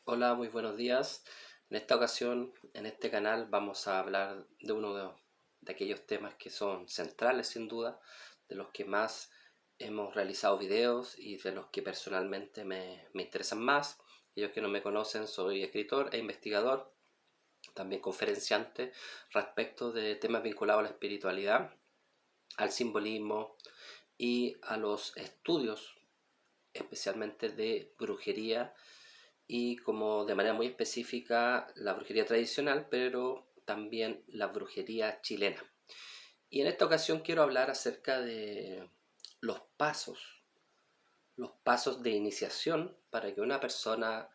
Hola, muy buenos días. En esta ocasión, en este canal, vamos a hablar de uno de aquellos temas que son centrales, sin duda, de los que más hemos realizado videos y de los que personalmente me interesan más. Aquellos que no me conocen, soy escritor e investigador, también conferenciante respecto de temas vinculados a la espiritualidad, al simbolismo y a los estudios, especialmente de brujería y como de manera muy específica la brujería tradicional, pero también la brujería chilena. Y en esta ocasión quiero hablar acerca de los los pasos de iniciación para que una persona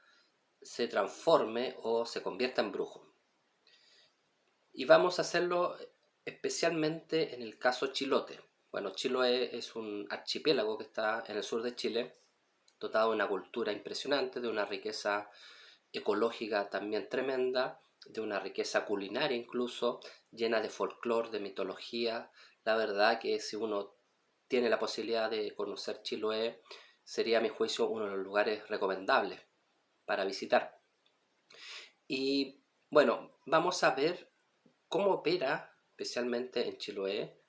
se transforme o se convierta en brujo. Y vamos a hacerlo especialmente en el caso Chilote. Bueno, Chiloé es un archipiélago que está en el sur de Chile, dotado de una cultura impresionante, de una riqueza ecológica también tremenda, de una riqueza culinaria incluso, llena de folclore, de mitología. La verdad que si uno tiene la posibilidad de conocer Chiloé, sería a mi juicio uno de los lugares recomendables para visitar. Y bueno, vamos a ver cómo opera, especialmente en Chiloé,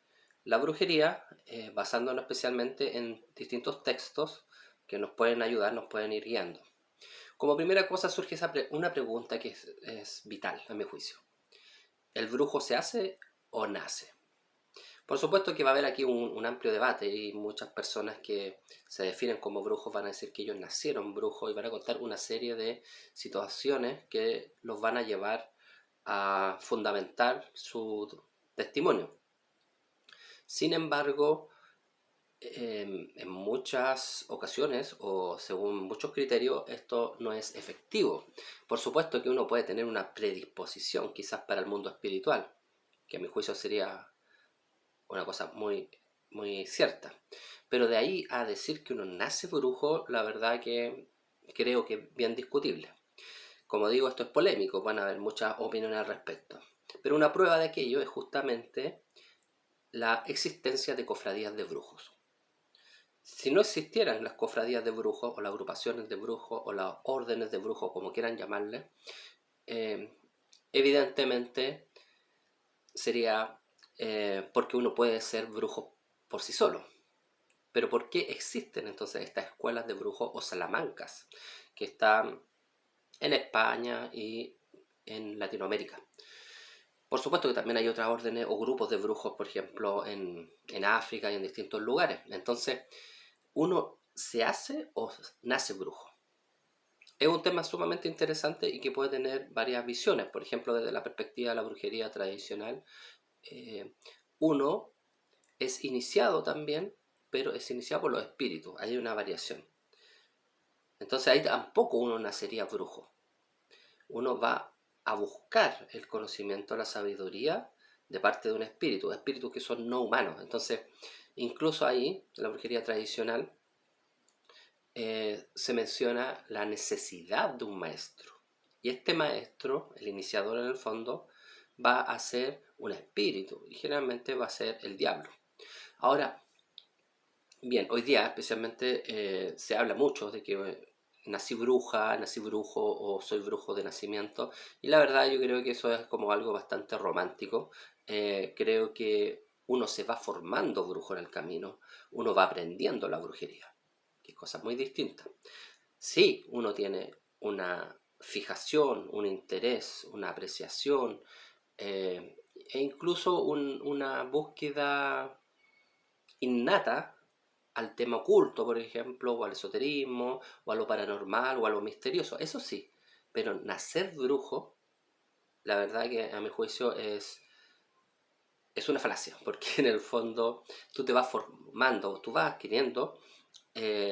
la brujería, basándonos especialmente en distintos textos que nos pueden ayudar, nos pueden ir guiando. Como primera cosa surge una pregunta que es vital, a mi juicio. ¿El brujo se hace o nace? Por supuesto que va a haber aquí un amplio debate y muchas personas que se definen como brujos van a decir que ellos nacieron brujos y van a contar una serie de situaciones que los van a llevar a fundamentar su testimonio. Sin embargo, en muchas ocasiones o según muchos criterios esto no es efectivo. Por supuesto que uno puede tener una predisposición quizás para el mundo espiritual, que a mi juicio sería una cosa muy cierta. Pero de ahí a decir que uno nace brujo, la verdad que creo que es bien discutible. Como digo, esto es polémico, van a haber muchas opiniones al respecto. Pero una prueba de aquello es justamente la existencia de cofradías de brujos. Si no existieran las cofradías de brujos o las agrupaciones de brujos o las órdenes de brujos, como quieran llamarle, eh, evidentemente sería porque uno puede ser brujo por sí solo. Pero ¿por qué existen entonces estas escuelas de brujos o salamancas que están en España y en Latinoamérica? Por supuesto que también hay otras órdenes o grupos de brujos, por ejemplo, en África y en distintos lugares. Entonces, ¿uno se hace o nace brujo? Es un tema sumamente interesante y que puede tener varias visiones. Por ejemplo, desde la perspectiva de la brujería tradicional, eh, uno es iniciado también, pero es iniciado por los espíritus. Hay una variación. Entonces ahí tampoco uno nacería brujo. Uno va a buscar el conocimiento, la sabiduría de parte de un espíritu, espíritus que son no humanos. Entonces, incluso ahí, en la brujería tradicional, se menciona la necesidad de un maestro. Y este maestro, el iniciador en el fondo, va a ser un espíritu y generalmente va a ser el diablo. Ahora, bien, hoy día especialmente se habla mucho de que nací bruja, nací brujo o soy brujo de nacimiento y la verdad yo creo que eso es como algo bastante romántico. Creo que uno se va formando brujo en el camino, uno va aprendiendo la brujería, que es cosa muy distinta. Sí, uno tiene una fijación, un interés, una apreciación e incluso una búsqueda innata al tema oculto, por ejemplo, o al esoterismo, o a lo paranormal, o a lo misterioso, eso sí, pero nacer brujo, la verdad que a mi juicio es una falacia, porque en el fondo tú te vas formando, tú vas adquiriendo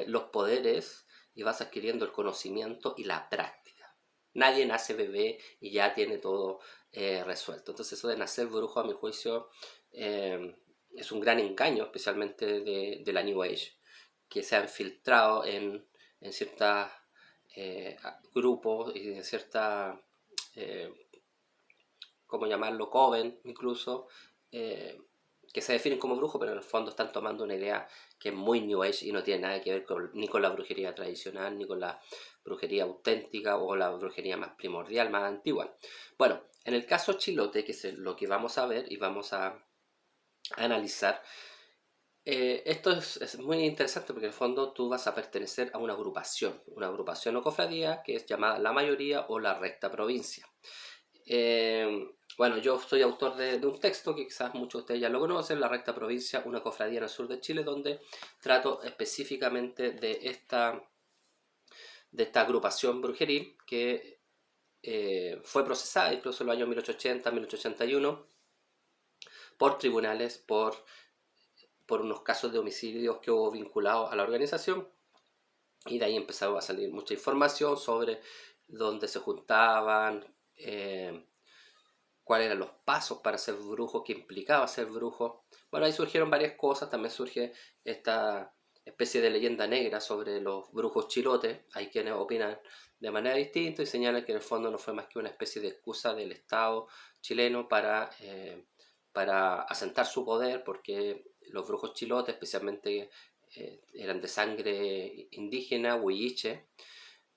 los poderes y vas adquiriendo el conocimiento y la práctica. Nadie nace bebé y ya tiene todo resuelto. Entonces eso de nacer brujo, a mi juicio, eh, es un gran engaño, especialmente de la New Age, que se ha infiltrado en ciertos grupos y en ciertas, eh, ¿cómo llamarlo?, coven incluso, eh, que se definen como brujos, pero en el fondo están tomando una idea que es muy New Age y no tiene nada que ver ni con la brujería tradicional, ni con la brujería auténtica o la brujería más primordial, más antigua. Bueno, en el caso chilote, que es lo que vamos a ver y vamos a analizar, esto es muy interesante porque en el fondo tú vas a pertenecer a una agrupación o cofradía que es llamada la mayoría o la recta provincia. Bueno, yo soy autor de un texto que quizás muchos de ustedes ya lo conocen, La Recta Provincia, una cofradía en el sur de Chile, donde trato específicamente de esta agrupación brujeril que fue procesada incluso en los años 1880, 1881 por tribunales por unos casos de homicidios que hubo vinculados a la organización, y de ahí empezó a salir mucha información sobre dónde se juntaban, cuáles eran los pasos para ser brujo, qué implicaba ser brujo. Bueno, ahí surgieron varias cosas, también surge esta especie de leyenda negra sobre los brujos chilotes. Hay quienes opinan de manera distinta y señalan que en el fondo no fue más que una especie de excusa del Estado chileno para asentar su poder, porque los brujos chilotes, especialmente, eran de sangre indígena, huilliche.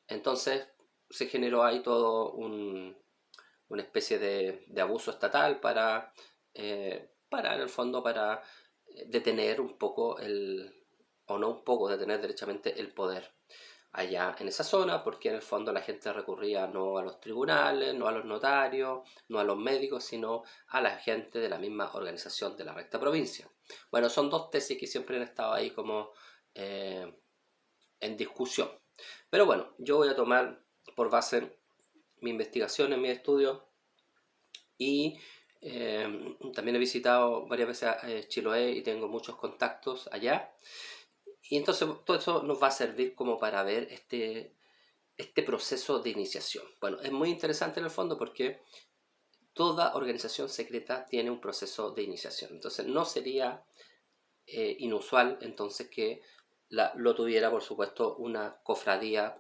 Entonces se generó ahí todo una especie de abuso estatal para en el fondo, para detener un poco o no un poco, detener derechamente el poder allá en esa zona, porque en el fondo la gente recurría no a los tribunales, no a los notarios, no a los médicos, sino a la gente de la misma organización de la recta provincia. Bueno, son dos tesis que siempre han estado ahí como en discusión. Pero bueno, yo voy a tomar por base mi investigación, en mi estudio, y también he visitado varias veces Chiloé y tengo muchos contactos allá. Y entonces todo eso nos va a servir como para ver este proceso de iniciación. Bueno, es muy interesante en el fondo porque toda organización secreta tiene un proceso de iniciación. Entonces no sería inusual entonces que lo tuviera, por supuesto, una cofradía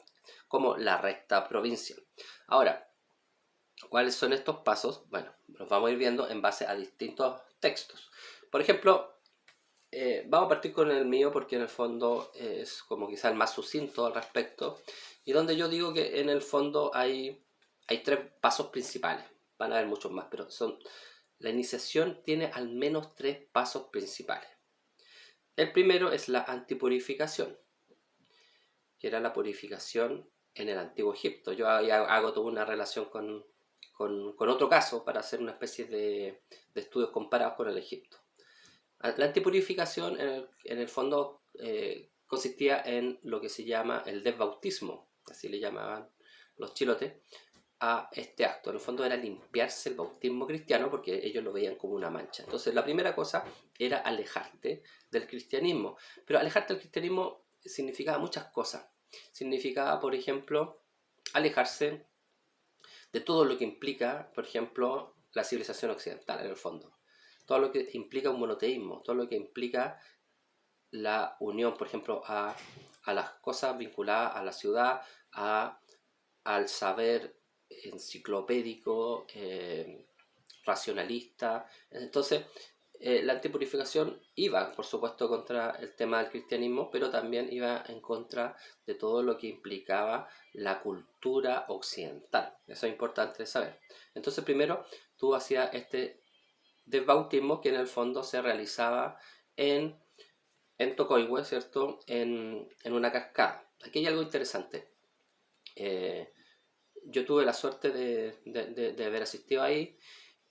como la recta provincia. Ahora, ¿cuáles son estos pasos? Bueno, los vamos a ir viendo en base a distintos textos. Por ejemplo, vamos a partir con el mío porque en el fondo es como quizá el más sucinto al respecto, y donde yo digo que en el fondo hay tres pasos principales. Van a haber muchos más, pero la iniciación tiene al menos tres pasos principales. El primero es la antipurificación, que era la purificación en el antiguo Egipto. Yo hago toda una relación con otro caso para hacer una especie de estudios comparados con el Egipto. La antipurificación en el fondo consistía en lo que se llama el desbautismo, así le llamaban los chilotes a este acto. En el fondo era limpiarse el bautismo cristiano porque ellos lo veían como una mancha. Entonces la primera cosa era alejarte del cristianismo. Pero alejarte del cristianismo significaba muchas cosas. Significaba, por ejemplo, alejarse de todo lo que implica, por ejemplo, la civilización occidental en el fondo. Todo lo que implica un monoteísmo, todo lo que implica la unión, por ejemplo, a las cosas vinculadas a la ciudad, al saber enciclopédico, racionalista. Entonces, la antipurificación iba, por supuesto, contra el tema del cristianismo, pero también iba en contra de todo lo que implicaba la cultura occidental. Eso es importante saber. Entonces, primero, tú hacías este desbautismo que en el fondo se realizaba en Tocoigüe, ¿cierto? En una cascada. Aquí hay algo interesante. Yo tuve la suerte de haber asistido ahí,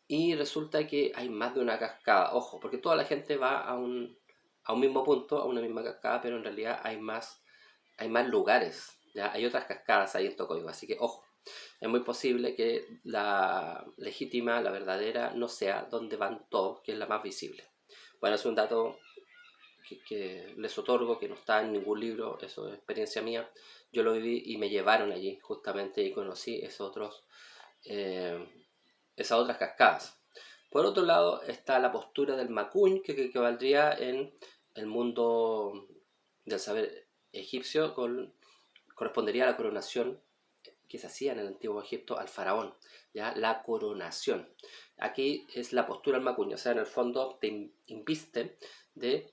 y resulta que hay más de una cascada. Ojo, porque toda la gente va a un mismo punto, a una misma cascada, pero en realidad hay más lugares. ¿Ya? Hay otras cascadas ahí en Tocoigüe, así que ojo. Es muy posible que la legítima, la verdadera, no sea donde van todos, que es la más visible. Bueno, es un dato que les otorgo, que no está en ningún libro, eso es experiencia mía. Yo lo viví y me llevaron allí justamente y conocí esas otras cascadas. Por otro lado está la postura del Macuñ, que valdría en el mundo del saber egipcio, correspondería a la coronación, que se hacía en el antiguo Egipto al faraón, ¿ya? La coronación. Aquí es la postura del macuño, o sea, en el fondo te inviste de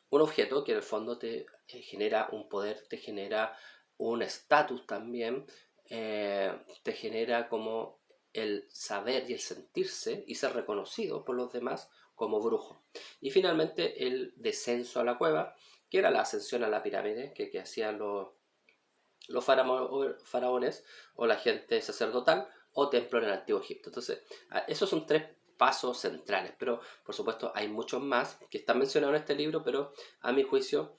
un objeto que en el fondo te genera un poder, te genera un estatus también, te genera como el saber y el sentirse y ser reconocido por los demás como brujo. Y finalmente el descenso a la cueva, que era la ascensión a la pirámide que hacían los faraones o la gente sacerdotal o templo en el antiguo Egipto. Entonces, esos son tres pasos centrales, pero por supuesto hay muchos más que están mencionados en este libro, pero a mi juicio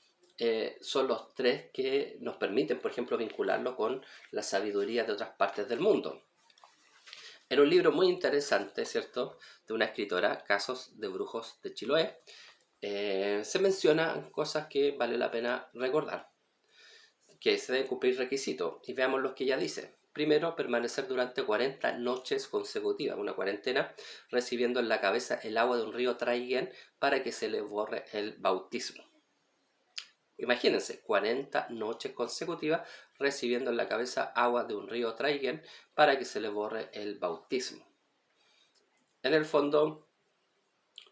son los tres que nos permiten, por ejemplo, vincularlo con la sabiduría de otras partes del mundo. Era un libro muy interesante, ¿cierto?, de una escritora, Casos de Brujos de Chiloé. Se mencionan cosas que vale la pena recordar, que se deben cumplir requisitos, y veamos los que ella dice. Primero, permanecer durante 40 noches consecutivas, una cuarentena, recibiendo en la cabeza el agua de un río Traiguén para que se le borre el bautismo. Imagínense, 40 noches consecutivas recibiendo en la cabeza agua de un río Traiguén para que se le borre el bautismo. En el fondo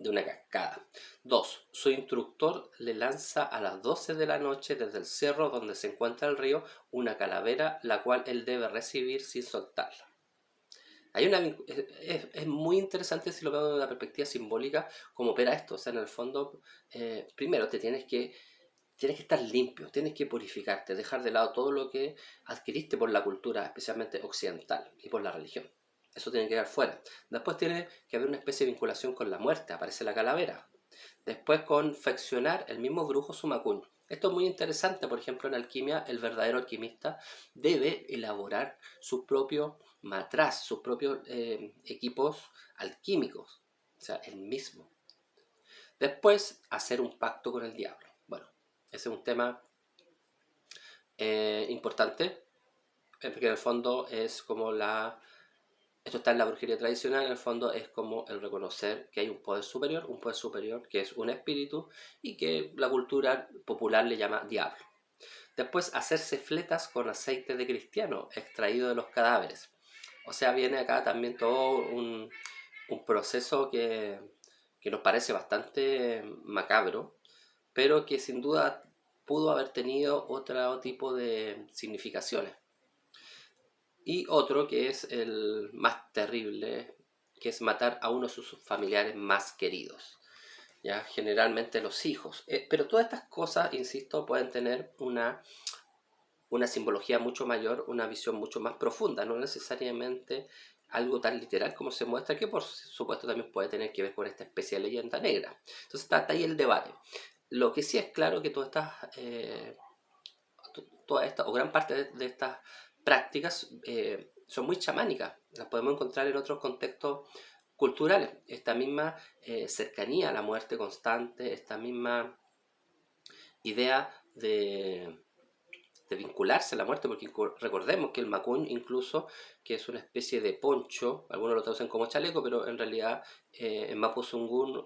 de una cascada. 2. Su instructor le lanza a las 12 de la noche desde el cerro donde se encuentra el río una calavera, la cual él debe recibir sin soltarla. Es muy interesante si lo vemos desde una perspectiva simbólica cómo opera esto. O sea, en el fondo, primero tienes que estar limpio, tienes que purificarte, dejar de lado todo lo que adquiriste por la cultura, especialmente occidental, y por la religión. Eso tiene que quedar fuera. Después tiene que haber una especie de vinculación con la muerte, aparece la calavera. Después confeccionar el mismo brujo su macuñ. Esto es muy interesante, por ejemplo, en alquimia el verdadero alquimista debe elaborar su propio matraz, sus propios equipos alquímicos, o sea, el mismo. Después, hacer un pacto con el diablo. Bueno, ese es un tema importante, porque en el fondo es como esto está en la brujería tradicional, en el fondo es como el reconocer que hay un poder superior que es un espíritu y que la cultura popular le llama diablo. Después, hacerse fletas con aceite de cristiano extraído de los cadáveres. O sea, viene acá también todo un proceso que nos parece bastante macabro, pero que sin duda pudo haber tenido otro tipo de significaciones. Y otro que es el más terrible, que es matar a uno de sus familiares más queridos, ¿ya? Generalmente los hijos. Pero todas estas cosas, insisto, pueden tener una simbología mucho mayor, una visión mucho más profunda, no necesariamente algo tan literal como se muestra, que por supuesto también puede tener que ver con esta especie de leyenda negra. Entonces está ahí el debate. Lo que sí es claro que toda esta o gran parte de estas prácticas son muy chamánicas, las podemos encontrar en otros contextos culturales. Esta misma cercanía a la muerte constante, esta misma idea de vincularse a la muerte, porque recordemos que el macuñ incluso, que es una especie de poncho, algunos lo traducen como chaleco, pero en realidad en Mapuzungún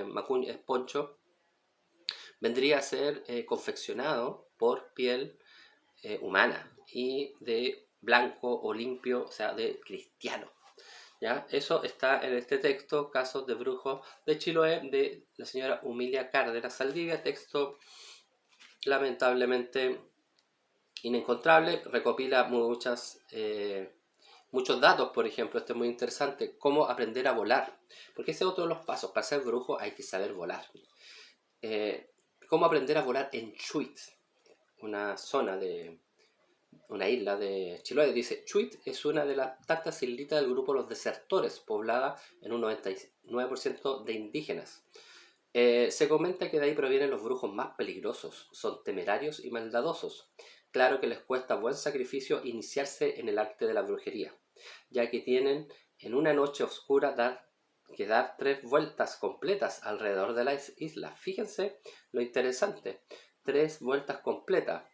macuñ es poncho, vendría a ser confeccionado por piel humana y de blanco o limpio, o sea, de cristiano. ¿Ya? Eso está en este texto, Casos de Brujos de Chiloé, de la señora Humilia Cárdenas Saldivia, texto lamentablemente inencontrable, recopila muchos datos, por ejemplo, este es muy interesante, cómo aprender a volar, porque ese es otro de los pasos, para ser brujo hay que saber volar. Cómo aprender a volar en Chuit, una zona de una isla de Chiloé. Dice, Chuit es una de las tantas islitas del grupo Los Desertores, poblada en un 99% de indígenas. Se comenta que de ahí provienen los brujos más peligrosos, son temerarios y maldadosos. Claro que les cuesta buen sacrificio iniciarse en el arte de la brujería, ya que tienen en una noche oscura que dar 3 vueltas completas alrededor de la isla. Fíjense lo interesante, 3 vueltas completas.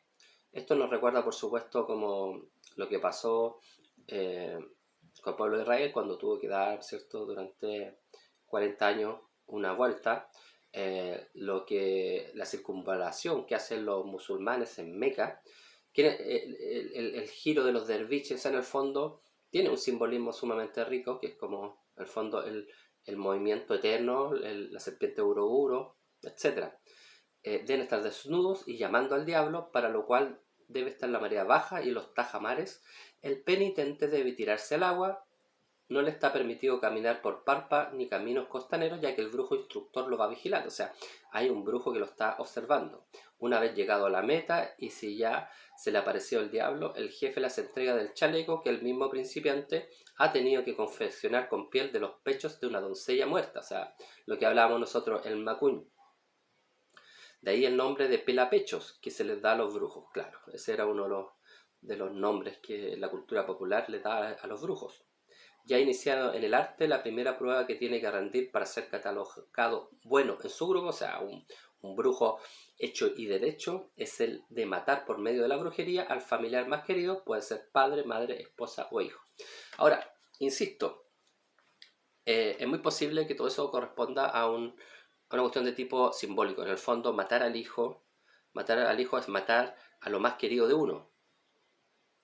Esto nos recuerda, por supuesto, como lo que pasó con el pueblo de Israel cuando tuvo que dar, ¿cierto?, durante 40 años una vuelta. La circunvalación que hacen los musulmanes en Meca, El giro de los derviches en el fondo tiene un simbolismo sumamente rico, que es como en el fondo el movimiento eterno, la serpiente Uroburo, etcétera. Deben estar desnudos y llamando al diablo, para lo cual debe estar la marea baja y los tajamares. El penitente debe tirarse al agua, no le está permitido caminar por parpa ni caminos costaneros, ya que el brujo instructor lo va vigilando. O sea, hay un brujo que lo está observando. Una vez llegado a la meta, y si ya se le apareció el diablo, el jefe las entrega del chaleco que el mismo principiante ha tenido que confeccionar con piel de los pechos de una doncella muerta. O sea, lo que hablábamos nosotros, el macuñ. De ahí el nombre de pelapechos que se les da a los brujos, claro. Ese era uno de los nombres que la cultura popular le da a los brujos. Ya iniciado en el arte, la primera prueba que tiene que rendir para ser catalogado bueno en su grupo, o sea, un brujo hecho y derecho, es el de matar por medio de la brujería al familiar más querido, puede ser padre, madre, esposa o hijo. Ahora, insisto, es muy posible que todo eso corresponda a una cuestión de tipo simbólico. En el fondo, matar al hijo es matar a lo más querido de uno.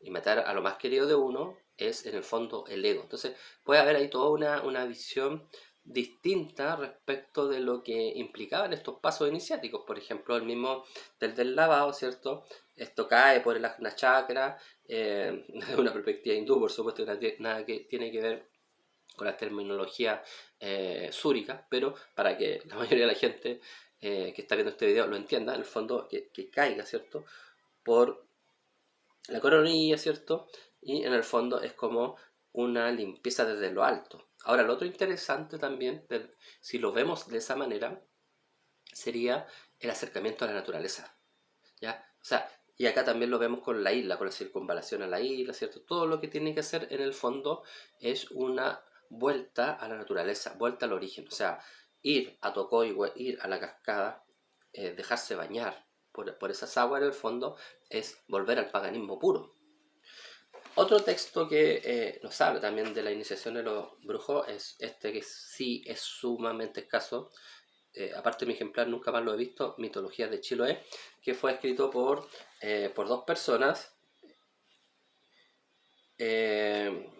Y matar a lo más querido de uno es en el fondo el ego. Entonces puede haber ahí toda una visión distinta respecto de lo que implicaban estos pasos iniciáticos. Por ejemplo, el mismo del lavado, ¿cierto? Esto cae por el Ajna Chakra, desde una perspectiva hindú, por supuesto, nada que tiene que ver con la terminología súrica, pero para que la mayoría de la gente que está viendo este video lo entienda, en el fondo que caiga, ¿cierto? Por la coronilla, ¿cierto? Y en el fondo es como una limpieza desde lo alto. Ahora, lo otro interesante también, si lo vemos de esa manera, sería el acercamiento a la naturaleza, ¿ya? O sea, y acá también lo vemos con la isla, con la circunvalación a la isla, ¿cierto? Todo lo que tiene que hacer en el fondo es una vuelta a la naturaleza, vuelta al origen. O sea, ir a Tocoigüe, ir a la cascada, dejarse bañar por esas aguas en el fondo, es volver al paganismo puro. Otro texto que nos habla también de la iniciación de los brujos es este que sí es sumamente escaso. Aparte de mi ejemplar, nunca más lo he visto, Mitologías de Chiloé, que fue escrito por dos personas, eh,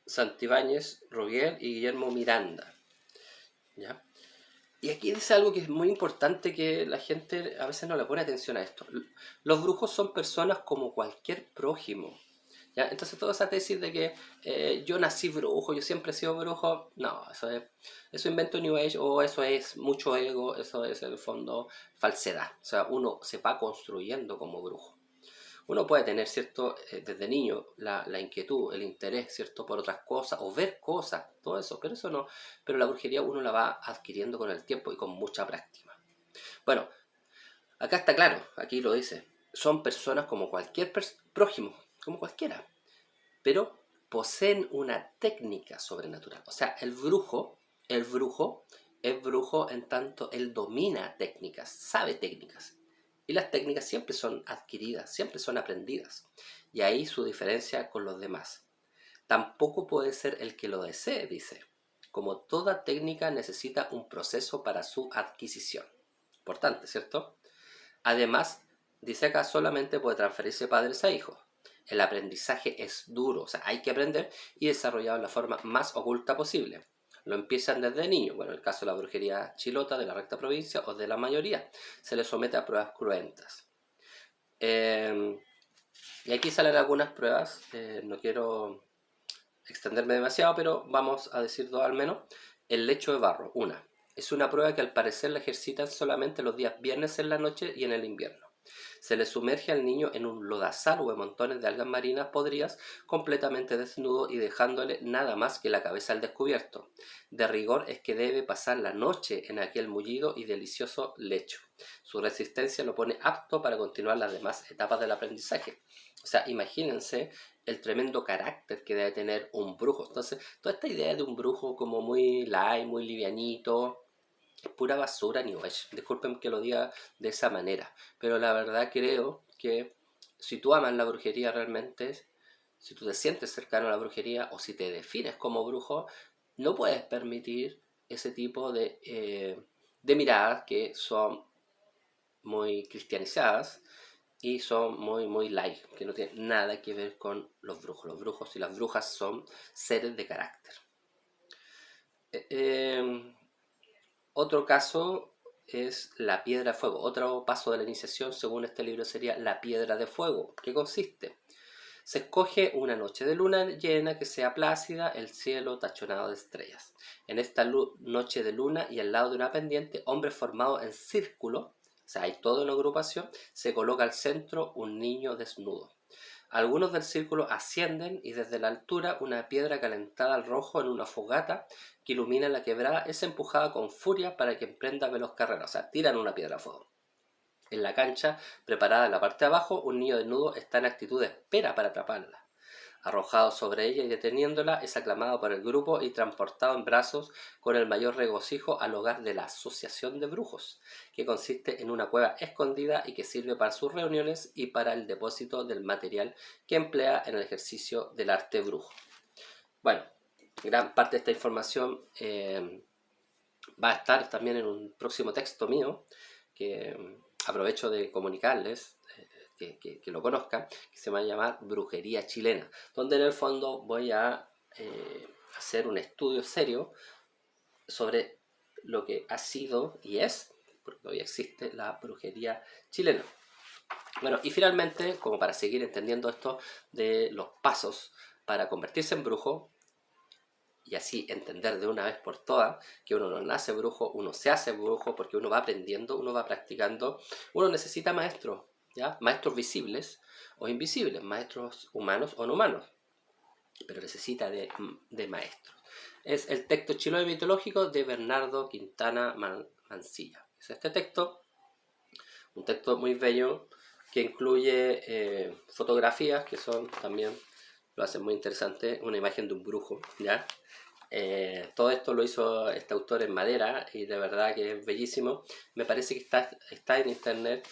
Santibáñez Roguel y Guillermo Miranda. ¿Ya? Y aquí dice algo que es muy importante, que la gente a veces no le pone atención a esto. Los brujos son personas como cualquier prójimo. ¿Ya? Entonces toda esa tesis de que yo nací brujo, yo siempre he sido brujo, no, eso invento New Age, o eso es mucho ego, eso es en el fondo falsedad. O sea, uno se va construyendo como brujo. Uno puede tener, ¿cierto? Desde niño la inquietud, el interés, ¿cierto? Por otras cosas, o ver cosas, todo eso, pero eso no, pero la brujería uno la va adquiriendo con el tiempo y con mucha práctica. Bueno, acá está claro, aquí lo dice, son personas como cualquier prójimo, como cualquiera, pero poseen una técnica sobrenatural. O sea, el brujo es brujo en tanto él domina técnicas, sabe técnicas. Y las técnicas siempre son adquiridas, siempre son aprendidas. Y ahí su diferencia con los demás. Tampoco puede ser el que lo desee, dice. Como toda técnica necesita un proceso para su adquisición. Importante, ¿cierto? Además, dice acá, solamente puede transferirse padres a hijos. El aprendizaje es duro, o sea, hay que aprender y desarrollarlo de la forma más oculta posible. Lo empiezan desde niño, bueno, en el caso de la brujería chilota, de la recta provincia o de la mayoría, se les somete a pruebas cruentas. Y aquí salen algunas pruebas, no quiero extenderme demasiado, pero vamos a decir dos al menos. El lecho de barro, una. Es una prueba que al parecer la ejercitan solamente los días viernes en la noche y en el invierno. Se le sumerge al niño en un lodazal o en montones de algas marinas podridas, completamente desnudo y dejándole nada más que la cabeza al descubierto. De rigor es que debe pasar la noche en aquel mullido y delicioso lecho. Su resistencia lo pone apto para continuar las demás etapas del aprendizaje. O sea, imagínense el tremendo carácter que debe tener un brujo. Entonces, toda esta idea de un brujo como muy light, muy livianito, es pura basura New Age. Disculpen que lo diga de esa manera, pero la verdad creo que si tú amas la brujería realmente, si tú te sientes cercano a la brujería o si te defines como brujo, no puedes permitir ese tipo de miradas que son muy cristianizadas y son muy light, que no tienen nada que ver con los brujos. Los brujos y las brujas son seres de carácter. Otro caso es la piedra de fuego. Otro paso de la iniciación, según este libro, sería la piedra de fuego. ¿Qué consiste? Se escoge una noche de luna llena que sea plácida, el cielo tachonado de estrellas. En esta noche de luna y al lado de una pendiente, hombres formados en círculo, o sea, hay toda una agrupación, se coloca al centro un niño desnudo. Algunos del círculo ascienden y desde la altura una piedra calentada al rojo en una fogata que ilumina la quebrada es empujada con furia para que emprenda veloz carrera, o sea, tiran una piedra a fuego. En la cancha, preparada en la parte de abajo, un niño desnudo está en actitud de espera para atraparla. Arrojado sobre ella y deteniéndola, es aclamado por el grupo y transportado en brazos con el mayor regocijo al hogar de la Asociación de Brujos, que consiste en una cueva escondida y que sirve para sus reuniones y para el depósito del material que emplea en el ejercicio del arte brujo. Bueno, gran parte de esta información va a estar también en un próximo texto mío, que aprovecho de comunicarles, que lo conozcan, que se va a llamar Brujería Chilena, donde en el fondo voy a hacer un estudio serio sobre lo que ha sido y es, porque hoy existe, la brujería chilena. Bueno, y finalmente, como para seguir entendiendo esto de los pasos para convertirse en brujo, y así entender de una vez por todas que uno no nace brujo, uno se hace brujo porque uno va aprendiendo, uno va practicando, uno necesita maestros, ¿ya? Maestros visibles o invisibles, maestros humanos o no humanos, pero necesita de maestros. Es el texto Chiloé mitológico de Bernardo Quintana Mancilla. Es este texto, un texto muy bello que incluye fotografías que son también, lo hacen muy interesante, una imagen de un brujo, ¿ya? Todo esto lo hizo este autor en madera y de verdad que es bellísimo. Me parece que está en internet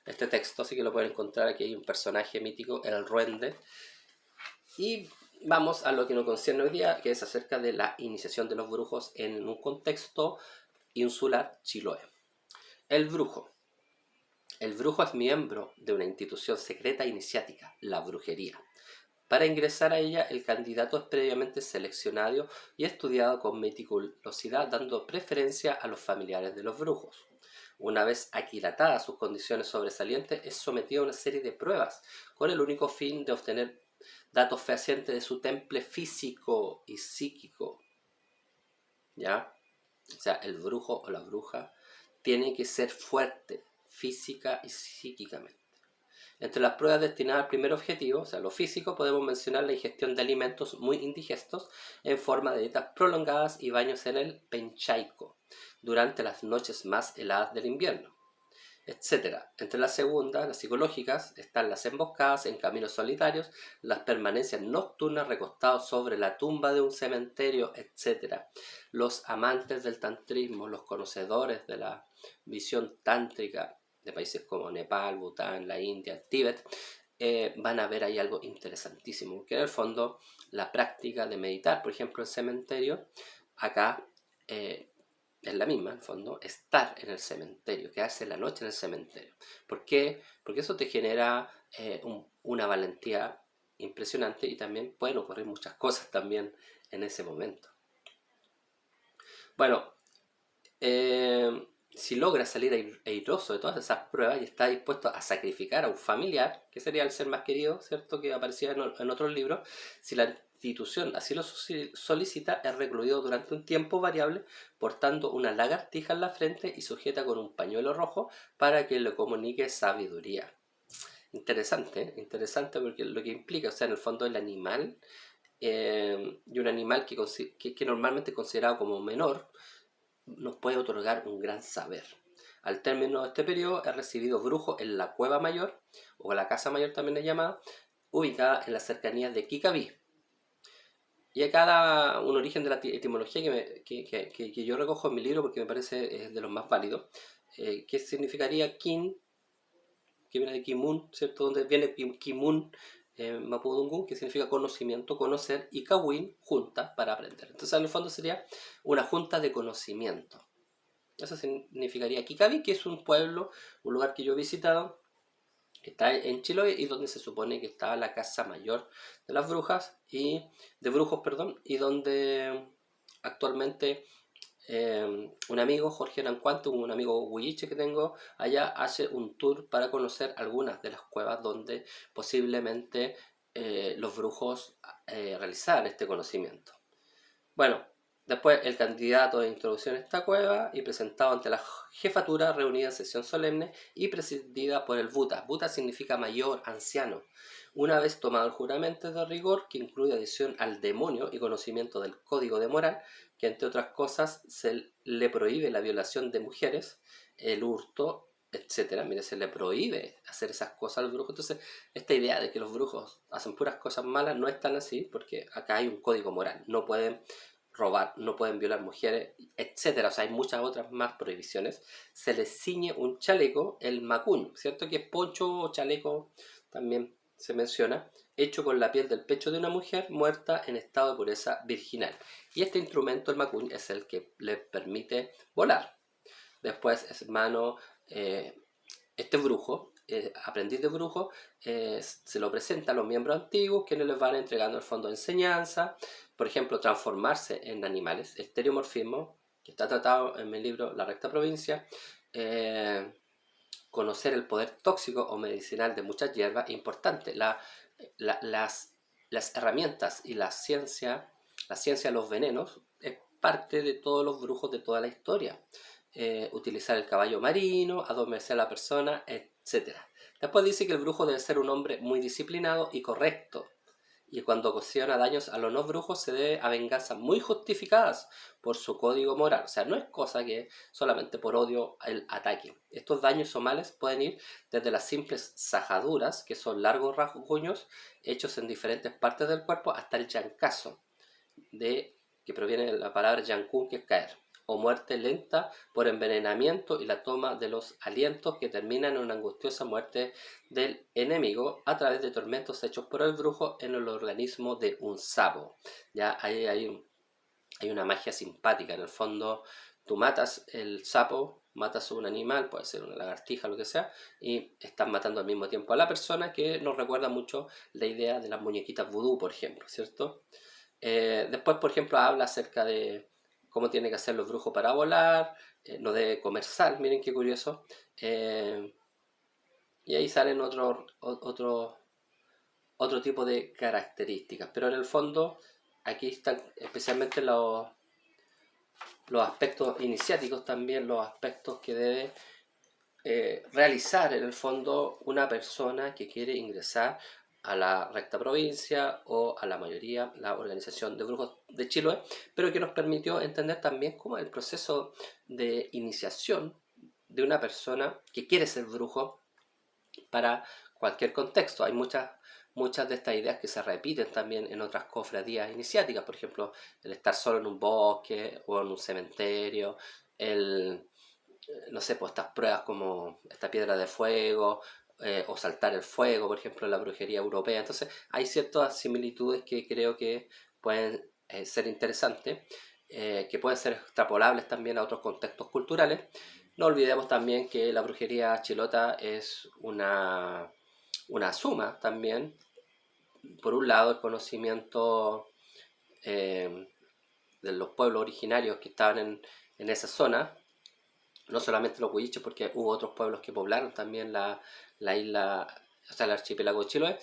este texto, así que lo pueden encontrar. Aquí hay un personaje mítico, el Ruende. Y vamos a lo que nos concierne hoy día, que es acerca de la iniciación de los brujos en un contexto insular Chiloé. El brujo. El brujo es miembro de una institución secreta iniciática, la brujería. Para ingresar a ella, el candidato es previamente seleccionado y estudiado con meticulosidad, dando preferencia a los familiares de los brujos. Una vez aquilatadas sus condiciones sobresalientes, es sometido a una serie de pruebas, con el único fin de obtener datos fehacientes de su temple físico y psíquico. ¿Ya? O sea, el brujo o la bruja tiene que ser fuerte física y psíquicamente. Entre las pruebas destinadas al primer objetivo, o sea, lo físico, podemos mencionar la ingestión de alimentos muy indigestos en forma de dietas prolongadas y baños en el penchaico durante las noches más heladas del invierno, etc. Entre las segundas, las psicológicas, están las emboscadas en caminos solitarios, las permanencias nocturnas recostados sobre la tumba de un cementerio, etc. Los amantes del tantrismo, los conocedores de la visión tántrica de países como Nepal, Bután, la India, el Tíbet, van a ver ahí algo interesantísimo, que en el fondo la práctica de meditar, por ejemplo, en cementerio, acá es la misma, en el fondo, estar en el cementerio, quedarse la noche en el cementerio. ¿Por qué? Porque eso te genera una valentía impresionante y también pueden ocurrir muchas cosas también en ese momento. Bueno, si logra salir airoso de todas esas pruebas y está dispuesto a sacrificar a un familiar, que sería el ser más querido, ¿cierto?, que aparecía en otros libros, si la institución así lo solicita, es recluido durante un tiempo variable, portando una lagartija en la frente y sujeta con un pañuelo rojo para que le comunique sabiduría. Interesante, interesante porque lo que implica, o sea, en el fondo el animal, y un animal que normalmente es considerado como menor, nos puede otorgar un gran saber. Al término de este periodo es recibido brujo en la cueva mayor, o la casa mayor también es llamada, ubicada en las cercanías de Kikaví. Y acá da un origen de la etimología que yo recojo en mi libro porque me parece de los más válidos, que significaría kin, que viene de kimun, ¿cierto? Donde viene kimun, mapudungun, que significa conocimiento, conocer, y kawin, junta, para aprender. Entonces, en el fondo sería una junta de conocimiento. Eso significaría Kikaví, que es un pueblo, un lugar que yo he visitado, que está en Chiloé y donde se supone que estaba la casa mayor de las brujas y de brujos, perdón, y donde actualmente un amigo, Jorge Nancuanto, un amigo huilliche que tengo allá, hace un tour para conocer algunas de las cuevas donde posiblemente los brujos realizaban este conocimiento. Bueno, después el candidato de introducción a esta cueva y presentado ante la jefatura reunida en sesión solemne y presidida por el Buta. Buta significa mayor, anciano. Una vez tomado el juramento de rigor, que incluye adhesión al demonio y conocimiento del código de moral, que entre otras cosas se le prohíbe la violación de mujeres, el hurto, etcétera. Mire, se le prohíbe hacer esas cosas al brujo. Entonces, esta idea de que los brujos hacen puras cosas malas no es tan así, porque acá hay un código moral. No pueden robar, no pueden violar mujeres, etcétera. O sea, hay muchas otras más prohibiciones. Se les ciñe un chaleco, el macuñ, ¿cierto? Que es poncho o chaleco, también se menciona, hecho con la piel del pecho de una mujer muerta en estado de pureza virginal. Y este instrumento, el macuñ, es el que le permite volar. Después, hermano, este brujo, aprendiz de brujo, se lo presenta a los miembros antiguos, quienes les van entregando el fondo de enseñanza, por ejemplo, transformarse en animales, el estereomorfismo, que está tratado en mi libro La Recta Provincia, conocer el poder tóxico o medicinal de muchas hierbas, importante, las herramientas y la ciencia de los venenos, es parte de todos los brujos de toda la historia. Utilizar el caballo marino, adormecer a la persona, etc. Después dice que el brujo debe ser un hombre muy disciplinado y correcto, y cuando ocasiona daños a los no brujos se debe a venganzas muy justificadas por su código moral. O sea, no es cosa que solamente por odio el ataque. Estos daños o males pueden ir desde las simples sajaduras, que son largos rasguños hechos en diferentes partes del cuerpo, hasta el yancazo, que proviene de la palabra yancún, que es caer, o muerte lenta por envenenamiento y la toma de los alientos, que terminan en una angustiosa muerte del enemigo a través de tormentos hechos por el brujo en el organismo de un sapo. Ya ahí hay una magia simpática. En el fondo, tú matas el sapo, matas a un animal, puede ser una lagartija, lo que sea, y estás matando al mismo tiempo a la persona, que nos recuerda mucho la idea de las muñequitas vudú, por ejemplo, ¿cierto? Después, por ejemplo, habla acerca de cómo tiene que hacer los brujos para volar, no debe comer sal, miren qué curioso. Y ahí salen otro tipo de características. Pero en el fondo, aquí están especialmente los aspectos iniciáticos también, los aspectos que debe realizar en el fondo una persona que quiere ingresar a la Recta Provincia o a la mayoría, la Organización de Brujos de Chiloé, pero que nos permitió entender también cómo el proceso de iniciación de una persona que quiere ser brujo para cualquier contexto. Hay muchas de estas ideas que se repiten también en otras cofradías iniciáticas, por ejemplo, el estar solo en un bosque o en un cementerio, no sé, pues estas pruebas como esta piedra de fuego, o saltar el fuego, por ejemplo, en la brujería europea. Entonces, hay ciertas similitudes que creo que pueden ser interesantes, que pueden ser extrapolables también a otros contextos culturales. No olvidemos también que la brujería chilota es una suma también. Por un lado, el conocimiento de los pueblos originarios que estaban en esa zona, no solamente los huilliches, porque hubo otros pueblos que poblaron también la isla, o sea, el archipiélago de Chiloé,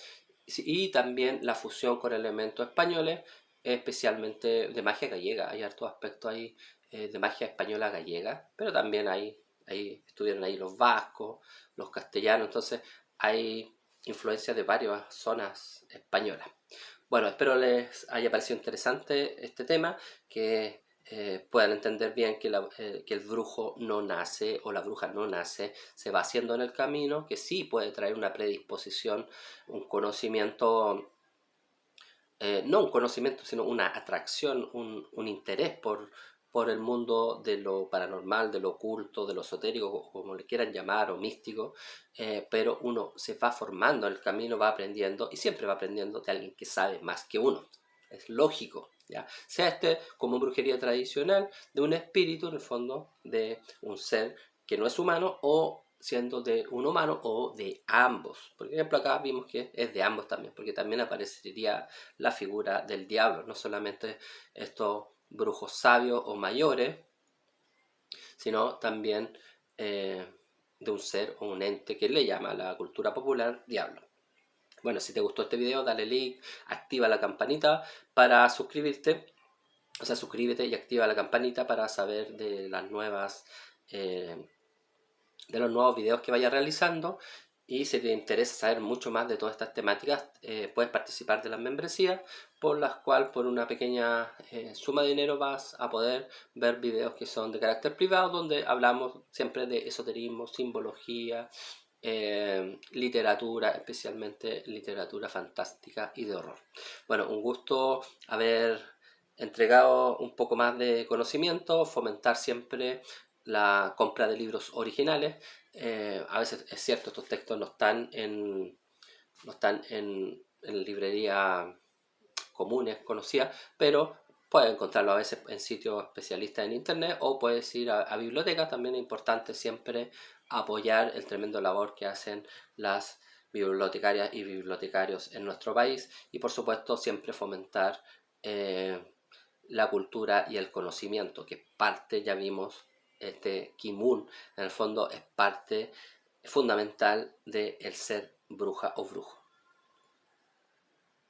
y también la fusión con elementos españoles, especialmente de magia gallega. Hay hartos aspectos ahí de magia española gallega, pero también estuvieron ahí los vascos, los castellanos, entonces hay influencia de varias zonas españolas. Bueno, espero les haya parecido interesante este tema, que puedan entender bien que el brujo no nace o la bruja no nace, se va haciendo en el camino, que sí puede traer una predisposición, un conocimiento, no un conocimiento, sino una atracción, un interés por el mundo de lo paranormal, de lo oculto, de lo esotérico, como le quieran llamar, o místico, pero uno se va formando en el camino, va aprendiendo y siempre va aprendiendo de alguien que sabe más que uno. Es lógico, ¿ya? Sea este como brujería tradicional, de un espíritu, en el fondo, de un ser que no es humano, o siendo de un humano o de ambos. Por ejemplo, acá vimos que es de ambos también, porque también aparecería la figura del diablo, no solamente estos brujos sabios o mayores, sino también de un ser o un ente que le llama a la cultura popular diablo. Bueno, si te gustó este video, dale like, activa la campanita para suscribirte. O sea, suscríbete y activa la campanita para saber de las nuevas de los nuevos videos que vaya realizando. Y si te interesa saber mucho más de todas estas temáticas, puedes participar de las membresías, por las cuales por una pequeña suma de dinero vas a poder ver videos que son de carácter privado, donde hablamos siempre de esoterismo, simbología, literatura, especialmente literatura fantástica y de horror. Bueno, un gusto haber entregado un poco más de conocimiento, fomentar siempre la compra de libros originales. A veces es cierto, estos textos no están en librería comunes, conocidas, pero puedes encontrarlo a veces en sitios especialistas en internet o puedes ir a bibliotecas. También es importante siempre apoyar el tremendo labor que hacen las bibliotecarias y bibliotecarios en nuestro país, y por supuesto siempre fomentar la cultura y el conocimiento, que es parte, ya vimos, este Kimun, en el fondo es parte fundamental del ser bruja o brujo.